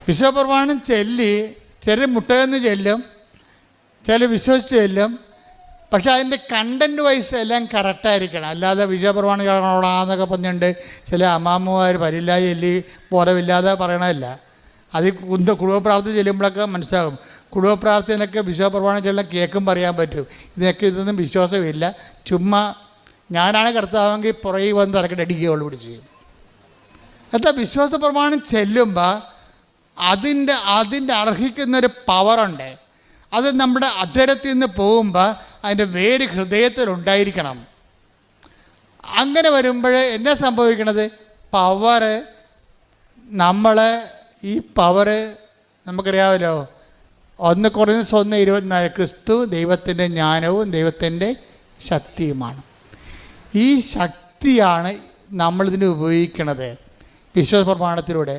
വിശ്വപ്രമാണം ചില മുട്ടയെന്ന് ചെല്ലും, ചില വിശ്വസിച്ച് ചെല്ലും. പക്ഷെ അതിൻ്റെ കണ്ടൻറ്റ് വൈസ് എല്ലാം കറക്റ്റായിരിക്കണം. അല്ലാതെ വിശ്വപ്രമാണം കാണണമെന്നൊക്കെ പറഞ്ഞുകൊണ്ട് ചില അമ്മാമ്മമാർ പരില്ലാതെ ചൊല്ലി ബോധമില്ലാതെ പറയണമല്ല. അത് കുടുംബ പ്രാർത്ഥന ചെല്ലുമ്പോഴൊക്കെ മനസ്സിലാകും. കുടുംബ പ്രാർത്ഥനയൊക്കെ വിശ്വപ്രമാണം ചെല്ലാൻ കേൾക്കും പറയാൻ പറ്റും. ഇതൊന്നും വിശ്വാസമില്ല, ചുമ്മാ ഞാനാണ് കർത്താവെങ്കിൽ പുറകെ വന്ന് ഇറക്കിട്ട് അടിക്കുകയുള്ളൂ പിടിച്ച്. എന്താ വിശ്വാസ പ്രമാണം ചെല്ലുമ്പോൾ അതിൻ്റെ അർഹിക്കുന്നൊരു പവറുണ്ട്. അത് നമ്മുടെ അധരത്തിൽ നിന്ന് പോകുമ്പോൾ അതിൻ്റെ വേര് ഹൃദയത്തിലുണ്ടായിരിക്കണം. അങ്ങനെ വരുമ്പോൾ എന്നാ സംഭവിക്കണത്? പവറ് ഈ പവറ് നമുക്കറിയാമല്ലോ. 1 Corinthians 1:24 ക്രിസ്തു ദൈവത്തിൻ്റെ ജ്ഞാനവും ദൈവത്തിൻ്റെ ശക്തിയുമാണ്. ഈ ശക്തിയാണ് നമ്മളിതിന് ഉപയോഗിക്കുന്നത് വിശ്വാസ പ്രമാണത്തിലൂടെ.